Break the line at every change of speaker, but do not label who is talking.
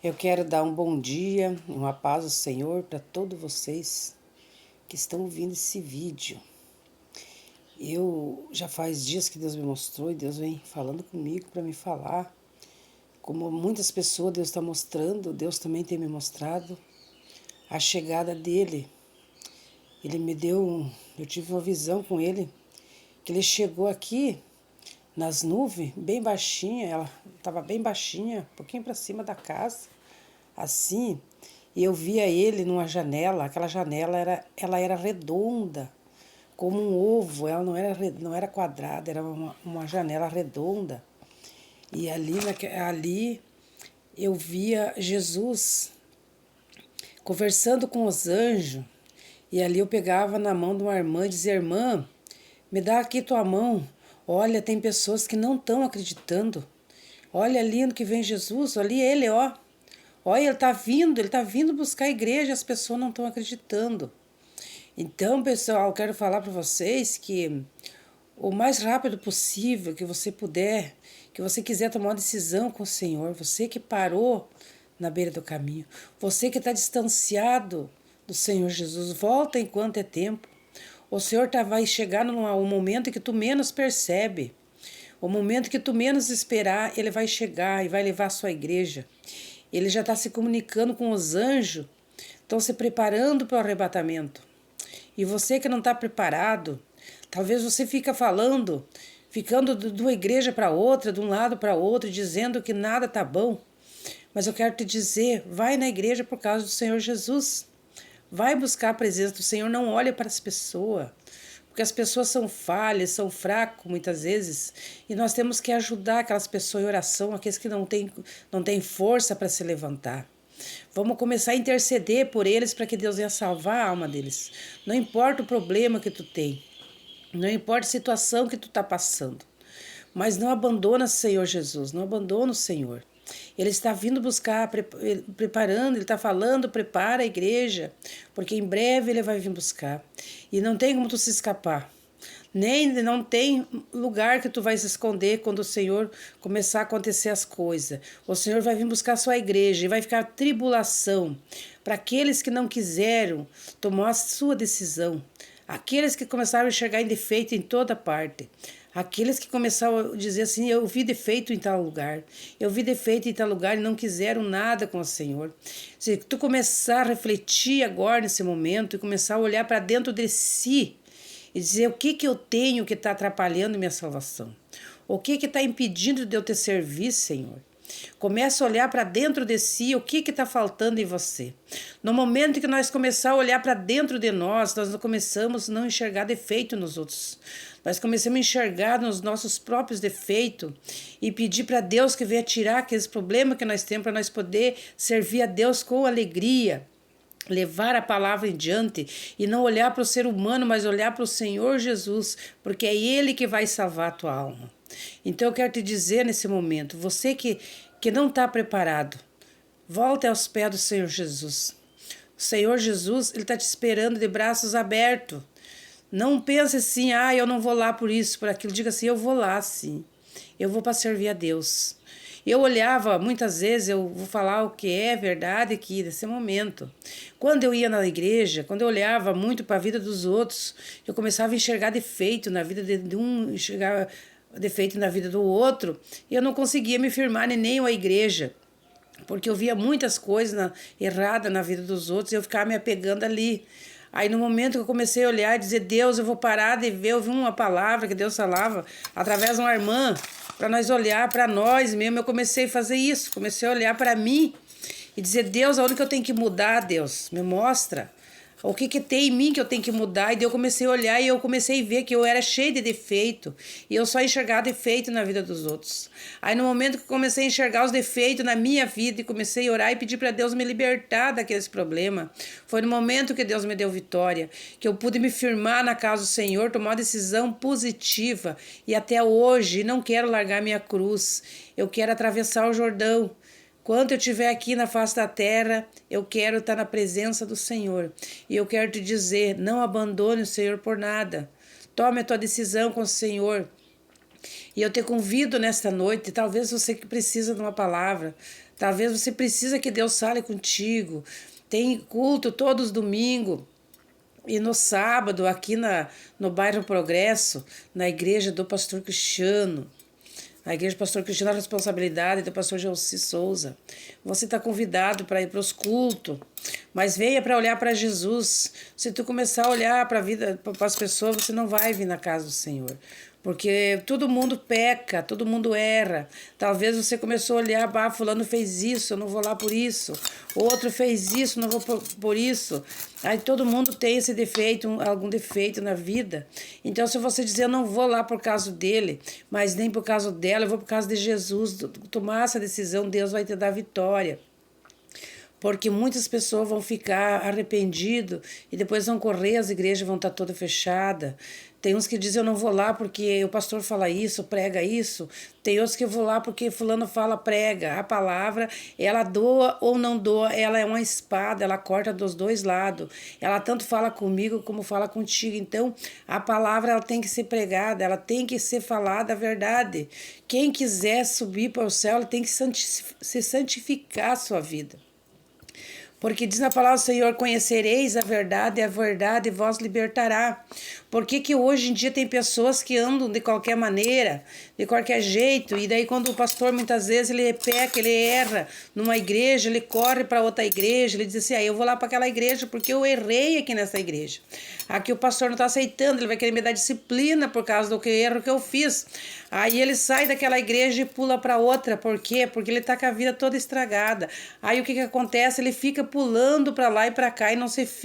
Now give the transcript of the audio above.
Eu quero dar um bom dia, uma paz do Senhor para todos vocês que estão ouvindo esse vídeo. Eu já faz dias que Deus me mostrou e Deus vem falando comigo para me falar. Como muitas pessoas Deus está mostrando, Deus também tem me mostrado a chegada dele. Ele me deu, eu tive uma visão com ele, que ele chegou aqui nas nuvens, bem baixinha, ela estava bem baixinha, um pouquinho para cima da casa, assim, e eu via ele numa janela, aquela janela ela era redonda, como um ovo, ela não era quadrada, era uma janela redonda. E ali eu via Jesus conversando com os anjos, e ali eu pegava na mão de uma irmã e dizia: irmã, me dá aqui tua mão. Olha, tem pessoas que não estão acreditando. Olha ali no que vem Jesus, ali ele, ó. Olha, ele tá vindo buscar a igreja, as pessoas não estão acreditando. Então, pessoal, eu quero falar para vocês que o mais rápido possível que você puder, que você quiser tomar uma decisão com o Senhor, você que parou na beira do caminho, você que está distanciado do Senhor Jesus, volta enquanto é tempo. O Senhor vai chegar num momento que tu menos percebe. O momento que tu menos esperar, Ele vai chegar e vai levar a sua igreja. Ele já está se comunicando com os anjos, estão se preparando para o arrebatamento. E você que não está preparado, talvez você fica falando, ficando de uma igreja para outra, de um lado para outro, dizendo que nada está bom. Mas eu quero te dizer, vai na igreja por causa do Senhor Jesus. Vai buscar a presença do Senhor, não olhe para as pessoas. Porque as pessoas são falhas, são fracos muitas vezes. E nós temos que ajudar aquelas pessoas em oração, aqueles que não têm força para se levantar. Vamos começar a interceder por eles para que Deus venha salvar a alma deles. Não importa o problema que tu tem. Não importa a situação que tu está passando. Mas não abandona o Senhor Jesus, não abandona o Senhor. Ele está vindo buscar, preparando, ele está falando, prepara a igreja, porque em breve ele vai vir buscar. E não tem como tu se escapar. Não tem lugar que tu vai se esconder quando o Senhor começar a acontecer as coisas. O Senhor vai vir buscar a sua igreja e vai ficar tribulação para aqueles que não quiseram tomar a sua decisão. Aqueles que começaram a enxergar em defeito em toda parte. Aqueles que começaram a dizer assim: eu vi defeito em tal lugar, eu vi defeito em tal lugar e não quiseram nada com o Senhor. Se tu começar a refletir agora nesse momento e começar a olhar para dentro de si e dizer o que eu tenho que está atrapalhando minha salvação, o que está impedindo de eu te servir, Senhor. Começa a olhar para dentro de si o que está faltando em você. No momento que nós começarmos a olhar para dentro de nós começamos a não enxergar defeito nos outros. Nós começamos a enxergar nos nossos próprios defeitos e pedir para Deus que venha tirar aqueles problemas que nós temos para nós poder servir a Deus com alegria. Levar a palavra em diante e não olhar para o ser humano, mas olhar para o Senhor Jesus, porque é Ele que vai salvar a tua alma. Então eu quero te dizer nesse momento, você que não está preparado, volte aos pés do Senhor Jesus. O Senhor Jesus, Ele está te esperando de braços abertos. Não pense assim, eu não vou lá por isso, por aquilo. Diga assim, eu vou lá sim, eu vou para servir a Deus. Eu olhava, muitas vezes, eu vou falar o que é verdade aqui, nesse momento. Quando eu ia na igreja, quando eu olhava muito para a vida dos outros, eu começava a enxergar defeito na vida de um, enxergar defeito na vida do outro, e eu não conseguia me firmar nem a igreja, porque eu via muitas coisas erradas na vida dos outros e eu ficava me apegando ali. Aí no momento que eu comecei a olhar e dizer, Deus, eu vou parar de ver, eu vi uma palavra que Deus falava através de uma irmã, para nós olhar para nós mesmo. Eu comecei a fazer isso, comecei a olhar para mim e dizer, Deus, aonde que eu tenho que mudar, Deus? Me mostra. O que tem em mim que eu tenho que mudar? E daí eu comecei a olhar e eu comecei a ver que eu era cheia de defeito. E eu só enxergava defeito na vida dos outros. Aí no momento que eu comecei a enxergar os defeitos na minha vida e comecei a orar e pedir para Deus me libertar daqueles problemas, foi no momento que Deus me deu vitória, que eu pude me firmar na casa do Senhor, tomar uma decisão positiva. E até hoje não quero largar minha cruz. Eu quero atravessar o Jordão. Quando eu estiver aqui na face da terra, eu quero estar na presença do Senhor. E eu quero te dizer, não abandone o Senhor por nada. Tome a tua decisão com o Senhor. E eu te convido nesta noite, talvez você que precisa de uma palavra, talvez você precisa que Deus fale contigo. Tem culto todos os domingos. E no sábado, aqui no bairro Progresso, na igreja do pastor Cristiano, a igreja do pastor Cristiano, a responsabilidade do pastor Gelsi Souza. Você está convidado para ir para os cultos, mas venha para olhar para Jesus. Se tu começar a olhar para a vida, para as pessoas, você não vai vir na casa do Senhor. Porque todo mundo peca, todo mundo erra. Talvez você começou a olhar, fulano fez isso, eu não vou lá por isso. Outro fez isso, não vou por isso. Aí todo mundo tem esse defeito, algum defeito na vida. Então se você dizer, eu não vou lá por causa dele, mas nem por causa dela, eu vou por causa de Jesus, tomar essa decisão, Deus vai te dar vitória. Porque muitas pessoas vão ficar arrependidas e depois vão correr, as igrejas vão estar todas fechadas. Tem uns que dizem, eu não vou lá porque o pastor fala isso, prega isso. Tem outros que eu vou lá porque fulano fala, prega. A palavra, ela doa ou não doa, ela é uma espada, ela corta dos dois lados. Ela tanto fala comigo como fala contigo. Então, a palavra ela tem que ser pregada, ela tem que ser falada a verdade. Quem quiser subir para o céu, ela tem que se santificar a sua vida. Porque diz na palavra do Senhor, conhecereis a verdade vos libertará. Por que hoje em dia tem pessoas que andam de qualquer maneira, de qualquer jeito, e daí quando o pastor muitas vezes ele peca, ele erra numa igreja, ele corre para outra igreja, ele diz assim, eu vou lá para aquela igreja porque eu errei aqui nessa igreja. Aqui o pastor não está aceitando, ele vai querer me dar disciplina por causa do erro que eu fiz. Aí ele sai daquela igreja e pula para outra, por quê? Porque ele está com a vida toda estragada. Aí o que acontece? Ele fica pulando para lá e para cá e não se firma